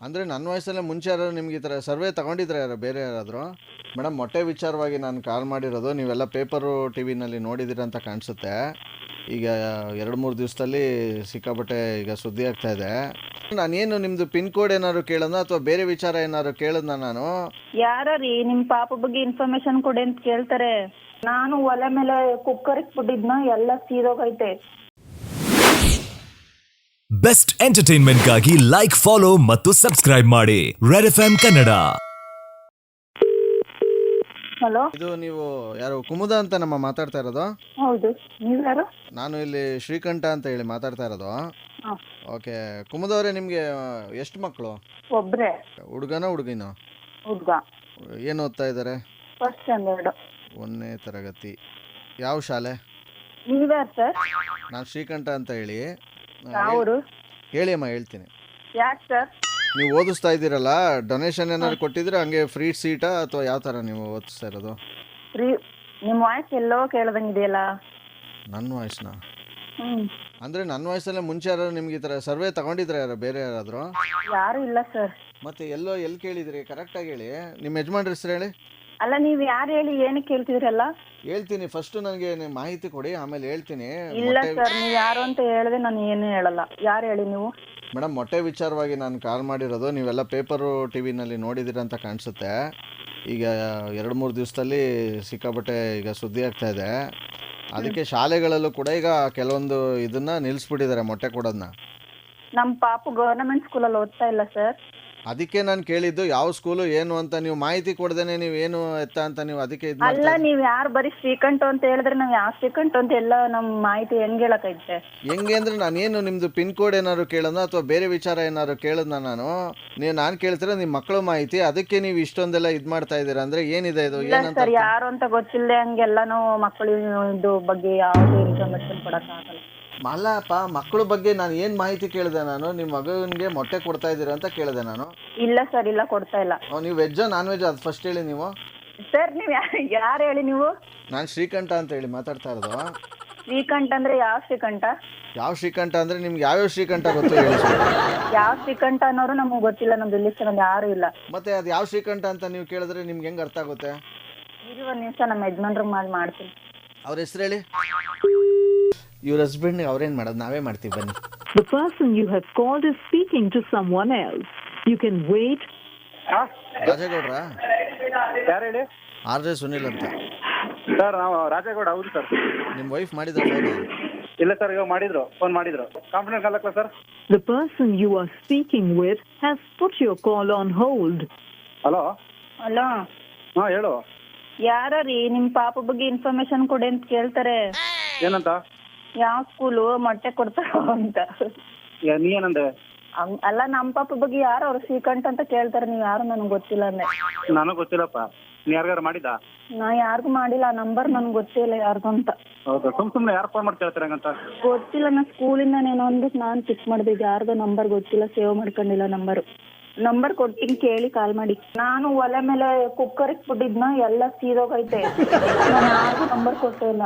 ಅಂದರೆ ನನ್ನ ವಯಸ್ಸಲ್ಲೇ ಮುಂಚೆ ಯಾರು ನಿಮ್ಗೆ ಈ ಥರ ಸರ್ವೆ ತಗೊಂಡಿದ್ರೆ ಯಾರು ಬೇರೆ ಯಾರಾದರೂ? ಮೇಡಮ್ ಮೊಟ್ಟೆ ವಿಚಾರವಾಗಿ ನಾನು ಕಾಲ್ ಮಾಡಿರೋದು. ನೀವೆಲ್ಲ ಪೇಪರು ಟಿ ವಿನಲ್ಲಿ ನೋಡಿದ್ದೀರ ಅಂತ ಕಾಣಿಸುತ್ತೆ. ಈಗ 2-3 ದಿವಸದಲ್ಲಿ ಸಿಕ್ಕಾಪಟ್ಟೆ ಈಗ ಸುದ್ದಿ ಆಗ್ತಾ ಇದೆ. ನಾನೇನು ನಿಮ್ಮದು ಪಿನ್ ಕೋಡ್ ಏನಾದ್ರು ಕೇಳೋಣ ಅಥವಾ ಬೇರೆ ವಿಚಾರ ಏನಾದ್ರು ಕೇಳಿದ್ನ ನಾನು? ಯಾರೋ ರೀ ನಿಮ್ಮ ಪಾಪ ಬಗ್ಗೆ ಇನ್ಫಾರ್ಮೇಶನ್ ಕೊಡಿ ಅಂತ ಕೇಳ್ತಾರೆ. ನಾನು ಒಲೆ ಮೇಲೆ ಕುಕ್ಕರ್ ಇಟ್ಬಿಟ್ಟಿದ್ನ, ಎಲ್ಲ ಸೀದೋಗೈತೆ. ಬೆಸ್ಟ್ ಎಂಟರ್ಟೈನ್ಮೆಂಟ್ಗಾಗಿ ಲೈಕ್, ಫಾಲೋ ಮತ್ತು ಸಬ್ಸ್ಕ್ರೈಬ್ ಮಾಡಿ ರೆಡ್ ಎಫ್ಎಂ ಕನ್ನಡ. ಹಲೋ, ಇದು ನೀವು ಯಾರು ಕುಮುದ ಅಂತ ನಮ್ಮ ಮಾತಾಡ್ತಾ ಇರೋದು? ಹೌದು. ನೀವು ಯಾರು? ನಾನು ಇಲ್ಲಿ ಶ್ರೀಕಂಠ ಅಂತ ಹೇಳಿ ಮಾತಾಡ್ತಾ ಇರೋದು. ಹಾಂ. ಓಕೆ, ಕುಮುದ ಅವರೇ, ನಿಮಗೆ ಎಷ್ಟು ಮಕ್ಕಳು? ಒಬ್ರೆ ಹುಡುಗನ ಹುಡುಗಿನ? ಹುಡ್ಗ. ಏನು ಓದ್ತಾ ಇದ್ದಾರೆ? First standard. 1ನೇ ತರಗತಿ. ಯಾವ ಶಾಲೆ? ನೀವ್ಯಾರು ಸರ್? ನಾನು ಶ್ರೀಕಂಠ ಅಂತ ಹೇಳಿ. ಅವರು ಹೇಳಿ ಅಮ್ಮ, ಹೇಳ್ತೀನಿ. ಯಾಕೆ ಸರ್? ನೀವು ಓದಿಸ್ತಾ ಇದ್ದೀರಲ್ಲ, ಡೊನೇಷನ್ ಏನಾದ್ರು ಕೊಟ್ಟಿದ್ರೆ ಹಂಗೆ ಫ್ರೀ ಸೀಟಾ ಅಥವಾ ಯಾವ ಥರ ನೀವು ಓದಿಸ್ತಾ ಇರೋದು? ರೀ ನಿಮ್ಮ ವಾಯ್ಸ್ ಎಲ್ಲೋ ಕೇಳ್ದಂಗಿದೆಯಲ್ಲ. ನನ್ನ ವಾಯ್ಸ್ನ? ಹ್ಞೂ. ಅಂದರೆ ನನ್ನ ವಯಸ್ಸಲ್ಲೇ ಮುಂಚೆ ಯಾರು ನಿಮ್ಗೆ ಈ ಥರ ಸರ್ವೆ ತಗೊಂಡಿದ್ರೆ ಯಾರು ಬೇರೆ ಯಾರಾದರೂ? ಯಾರು ಇಲ್ಲ ಸರ್. ಮತ್ತೆ ಎಲ್ಲಿ ಕೇಳಿದ್ರಿ? ಕರೆಕ್ಟಾಗಿ ಹೇಳಿ. ನಿಮ್ಮ ಯಜಮಾನ್ರ ಹೆಸರು ಹೇಳಿ. ಅಲ್ಲ, ನೀವು ಯಾರು ಹೇಳಿ ಏನಕ್ಕೆ ಕೇಳ್ತಿದ್ರಲ್ಲ? ಹೇಳ್ತೀನಿ, ಫಸ್ಟು ನನಗೆ ನೀವು ಮಾಹಿತಿ ಕೊಡಿ, ಆಮೇಲೆ ಹೇಳ್ತೀನಿ. ಇಲ್ಲ ಸರ್, ನೀವು ಯಾರು ಅಂತ ಹೇಳಿದ್ರೆ ನಾನು ಏನು ಹೇಳಲ್ಲ. ಯಾರು ಹೇಳಿ ನೀವು? ಮೇಡಮ್ ಮೊಟ್ಟೆ ವಿಚಾರವಾಗಿ ನಾನು ಕಾಲ್ ಮಾಡಿರೋದು. ನೀವೆಲ್ಲ ಪೇಪರು ಟಿ ವಿನಲ್ಲಿ ನೋಡಿದ್ದೀರ ಅಂತ ಕಾಣಿಸುತ್ತೆ. ಈಗ 2-3 ದಿವಸದಲ್ಲಿ ಸಿಕ್ಕಾಪಟ್ಟೆ ಈಗ ಸುದ್ದಿ ಆಗ್ತಾ ಇದೆ. ಅದಕ್ಕೆ ಶಾಲೆಗಳಲ್ಲೂ ಕೂಡ ಈಗ ಕೆಲವೊಂದು ಇದನ್ನು ನಿಲ್ಲಿಸ್ಬಿಟ್ಟಿದ್ದಾರೆ, ಮೊಟ್ಟೆ ಕೊಡೋದನ್ನ. ನಮ್ಮ ಪಾಪು ಗವರ್ನಮೆಂಟ್ ಸ್ಕೂಲಲ್ಲಿ ಓದ್ತಾ ಇಲ್ಲ ಸರ್. ಅದಕ್ಕೆ ನಾನು ಕೇಳಿದ್ದು ಯಾವ ಸ್ಕೂಲು ಏನು ಅಂತ. ನೀವು ಮಾಹಿತಿ ಕೊಡ್ದೇನೆ ನೀವು ಏನು ಎತ್ತ ಅಂತ ನೀವು ಅದಕ್ಕೆ ಇದು ಅಲ್ಲ, ನೀವು ಯಾರು ಬರೀ ಶ್ರೀಕಂಠ ಅಂತ ಹೇಳಿದ್ರೆ ನಾವು ಯಾವ ಶ್ರೀಕಂಠ ಅಂತ ಎಲ್ಲ ನಮ್ಮ ಮಾಹಿತಿ ಹೆಂಗೆ ಹೇಳಕೈತೆ? ಹೆಂಗೆ ಅಂದರೆ ನಾನೇನು ನಿಮ್ಮದು ಪಿನ್ ಕೋಡ್ ಏನಾದ್ರು ಕೇಳೋಣ ಅಥವಾ ಬೇರೆ ವಿಚಾರ ಏನಾದ್ರು ಕೇಳಿದ್ನ ನಾನು ಕೇಳ್ತೀರ ನಿಮ್ಮ ಮಕ್ಕಳು ಮಾಹಿತಿ, ಅದಕ್ಕೆ ನೀವು ಇಷ್ಟೊಂದೆಲ್ಲ ಇದು ಮಾಡ್ತಾ ಇದ್ದೀರಾ ಅಂದರೆ ಏನಿದೆ ಇದು? ಇಲ್ಲ ಏನಂತ ಸರ್, ಯಾರು ಅಂತ ಗೊತ್ತಿಲ್ಲದೆ ಹಂಗೆಲ್ಲಾನು ಮಕ್ಕಳು ಬಗ್ಗೆ ಯಾವುದೇ ಇನ್ಫಾರ್ಮೇಶನ್ ಕೊಡೋಕ್ಕಾಗಲ್ಲ. ಅಲ್ಲಪ್ಪ, ಮಕ್ಕಳ ಬಗ್ಗೆ ನಾನು ಏನು ಮಾಹಿತಿ ಕೇಳಿದೆ? ನಾನು ನಿಮ್ಮ ಮಗನಿಗೆ ಮೊಟ್ಟೆ ಕೊಡ್ತಾ ಇದ್ದೀರಾ ಅಂತ ಕೇಳಿದೆ ನಾನು. ಇಲ್ಲ ಸರ್, ಇಲ್ಲ ಕೊಡ್ತಾ ಇಲ್ಲ. ನೀವು ವೆಜ್ಜೋ ನಾನ್ ವೆಜ್ ಅದು ಫಸ್ಟ್ ಹೇಳಿ ನೀವು. ಸರ್ ನೀವು ಯಾರು ಹೇಳಿ ನೀವು? ನಾನು ಶ್ರೀಕಂಠ ಅಂತ ಹೇಳಿ ಮಾತಾಡ್ತಾ ಇರೋದು. ಶ್ರೀಕಂಠ ಅಂದ್ರೆ ಯಾವ ಶ್ರೀಕಂಠ? ಯಾವ ಶ್ರೀಕಂಠ ಅಂದರೆ ನಿಮ್ಗೆ ಯಾವ್ಯಾವ ಶ್ರೀಕಂಠ ಗೊತ್ತು ಹೇಳಿ ಸರ್? ಯಾವ ಶ್ರೀಕಂಠ ಅನ್ನೋರು ನಮಗೆ ಗೊತ್ತಿಲ್ಲ. ನಮ್ದು ಇಲ್ಲಿ ಸರ್ ಯಾರು ಇಲ್ಲ. ಮತ್ತೆ ಅದು ಯಾವ ಶ್ರೀಕಂಠ ಅಂತ ನೀವು ಕೇಳಿದ್ರೆ ನಿಮ್ಗೆ ಹೆಂಗೆ ಅರ್ಥ ಆಗುತ್ತೆ? ಇರಿ ಒಂದು ನಿಮಿಷ, ನಮ್ಮ ಯಜಮಾನ್ರಿಗೆ ಮಾಡ್ತೀನಿ. ಅವ್ರ ಹೆಸರು ಹೇಳಿ. ಇವ್ರ ಹಸ್ಬೆಂಡ್ ಅವ್ರೇನು ಮಾಡೋದು? ನಾವೇ ಮಾಡ್ತೀವಿ ಬನ್ನಿ. The person you have called is speaking to someone else. You can wait. ರಾಜೇಗೌಡ್ರ? ಯಾರು ಹೇಳಿ? RJ ಸುನಿಲ್ ಅಂತ. ಸರ್ ನಾವು ರಾಜೇಗೌಡ. ಹೌದು ಸರ್. ನಿಮ್ಮ ವೈಫ್ ಮಾಡಿದ ಫೋನ್? ಇಲ್ಲ ಸರ್, ಇವಾಗ ಫೋನ್ ಮಾಡಿದ್ರು. ಕಾನ್ಫಿಡೆನ್ಸ್ ಅಲ್ಲಕ್ಕ sir? The person you are speaking with has put your call on hold. Hello. Hello, ಹಾಂ ಹೇಳು. ಯಾರೋ ರೀ ನಿಮ್ಮ ಪಾಪ ಬಗ್ಗೆ ಇನ್ಫಾರ್ಮೇಶನ್ ಕೊಡಿ ಅಂತ ಕೇಳ್ತಾರೆ. ಏನಂತ? ಯಾವ ಸ್ಕೂಲು ಮೊಟ್ಟೆ ಕೊಡ್ತಾರೋ ಅಂತ. ನೀ ಏನಂದೆ? ಅಲ್ಲ, ನಮ್ಮ ಪಾಪ ಬಗ್ಗೆ ಯಾರು ಅವ್ರು ಶ್ರೀಕಂಠ ಅಂತ ಕೇಳ್ತಾರೆ. ನೀವು ಯಾರು ನನಗೆ ಗೊತ್ತಿಲ್ಲ ಅಂದೆ. ನನಗೆ ಗೊತ್ತಿಲ್ಲಪ್ಪ. ನೀ ಯಾರಿಗಾರು ಮಾಡಿದ್ದ? ನಾ ಯಾರಿಗೂ ಮಾಡಿಲ್ಲ. ನಂಬರ್ ನನಗೆ ಗೊತ್ತಿಲ್ಲ ಯಾರ್ದು ಅಂತ. ಹೌದಾ? ಸುಮ್ಮನೆ ಯಾರು ಫೋನ್ ಮಾಡಿ ಕೇಳ್ತಾರೆ ಹಂಗಂತ? ಗೊತ್ತಿಲ್ಲ, ನಾ ಸ್ಕೂಲಿಂದ ಏನೋ ಅಂದ್ಬಿಟ್ಟು ನಾನು ಪಿಕ್ ಮಾಡಿದೆ. ಯಾರ್ದು ನಂಬರ್ ಗೊತ್ತಿಲ್ಲ, ಸೇವ್ ಮಾಡ್ಕೊಂಡಿಲ್ಲ ನಂಬರ್ ಕೊಡ್ತೀನಿ, ಕೇಳಿ ಕಾಲ್ ಮಾಡಿ. ನಾನು ಒಲೆ ಮೇಲೆ ಕುಕ್ಕರ್ ಇಟ್ಬಿಟ್ಟಿದ್ನ, ಎಲ್ಲ ಸೀದೋಗೈತೆ. ನಾನು ಯಾರಿಗೂ ನಂಬರ್ ಕೊಟ್ಟೇ ಇಲ್ಲ.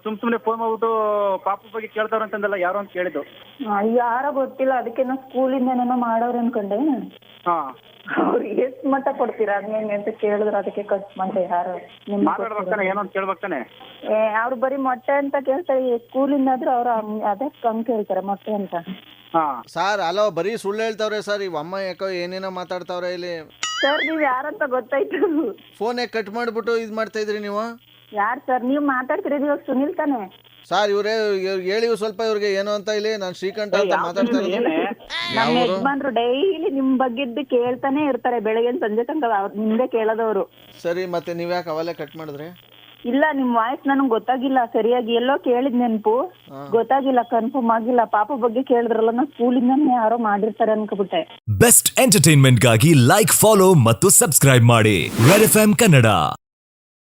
ಸುಮ್ಮನೆ ಫೋನ್ ಮಾಡ್ಬಿಟ್ಟು ಪಾಪ ಬಗ್ಗೆ ಕೇಳ್ತಾರ ಅಂತಂದಲ್ಲ, ಯಾರು ಅಂತ ಕೇಳಿದ್ದು? ಯಾರೋ ಗೊತ್ತಿಲ್ಲ, ಅದಕ್ಕೆ ನಾ ಸ್ಕೂಲಿಂದ ಏನೇನೋ ಮಾಡೋರು ಅನ್ಕೊಂಡೆ. ಹಾಂ. ಅವ್ರಿಗೆ ಎಷ್ಟು ಮಟ್ಟ ಕೊಡ್ತೀರಾ ಹಂಗೆ ಅಂತ ಕೇಳಿದ್ರು, ಅದಕ್ಕೆ ಕಟ್ ಮಾಡಿದೆ. ಯಾರು ಮಾತಾಡ್ಬೇಕಾನೆ, ಏನೋ ಅಂತ ಕೇಳ್ಬೇಕಾನೆ. ಅವ್ರು ಬರೀ ಮೊಟ್ಟೆ ಅಂತ ಕೇಳ್ತಾರೆ. ಸ್ಕೂಲಿಂದ ಆದ್ರೂ ಅವ್ರು ಅದೇ ಹಂಗೆ ಕೇಳ್ತಾರೆ, ಮೊಟ್ಟೆ ಅಂತ. ಹಾಂ ಸರ್ ಅಲೋ, ಬರೀ ಸುಳ್ಳು ಹೇಳ್ತಾವ್ರೆ ಸರ್. ಇವ್ ಅಮ್ಮ ಯಾಕೋ ಏನೇನೋ ಮಾತಾಡ್ತಾವ್ರೆ ಇಲ್ಲಿ. ಸರ್ ನೀವು ಯಾರಂತ ಗೊತ್ತಾಯ್ತು? ಫೋನ್ ಯಾಕೆ ಕಟ್ ಮಾಡಿಬಿಟ್ಟು ಇದು ಮಾಡ್ತಾ ಇದ್ರಿ ನೀವು? ಯಾರು ಸರ್ ನೀವು ಮಾತಾಡ್ತಿರೋದು? ಇವಾಗ ಸುನಿಲ್ ತಾನೆ? ಸರ್ ಇವ್ರೇ ಹೇಳಿ ಸ್ವಲ್ಪ ಇವ್ರಿಗೆ ಏನೋ ಅಂತ. ಇಲ್ಲಿ ನಾನು ಶ್ರೀಕಂಠ ಅಂತ ಮಾತಾಡ್ತಾ ಇರೋದು. ನಮ್ಮ ಯಜಮಾನ್ರು ಡೈಲಿ ನಿಮ್ ಬಗ್ಗೆದ್ದು ಕೇಳ್ತಾನೆ ಇರ್ತಾರೆ, ಬೆಳಗ್ಗೆ ಸಂಜೆ ತನಕ ಅವ್ರು ನಿಮ್ದೇ ಕೇಳೋದವ್ರು. ಸರಿ, ಮತ್ತೆ ನೀವ್ ಯಾಕೆ ಅವೆಲ್ಲ ಕಟ್ ಮಾಡಿದ್ರೆ? ಇಲ್ಲ, ನಿಮ್ ವಾಯ್ಸ್ ನನಗೆ ಗೊತ್ತಾಗಿಲ್ಲ ಸರಿಯಾಗಿ. ಎಲ್ಲೋ ಕೇಳಿದ್ ನೆನಪು, ಗೊತ್ತಾಗಿಲ್ಲ, ಕನ್ಫರ್ಮ್ ಆಗಿಲ್ಲ. ಪಾಪ ಬಗ್ಗೆ ಕೇಳಿದ್ರಲ್ಲ, ನಾ ಸ್ಕೂಲಿಂದಾನೆ ಯಾರೋ ಮಾಡಿರ್ತಾರೆ ಅನ್ಕೋಬಿಟ್ಟೆ. ಬೆಸ್ಟ್ ಎಂಟರ್ಟೈನ್ಮೆಂಟ್ಗಾಗಿ ಲೈಕ್, ಫಾಲೋ ಮತ್ತು ಸಬ್ಸ್ಕ್ರೈಬ್ ಮಾಡಿ ರೆಡ್ ಎಫ್ಎಂ ಕನ್ನಡ.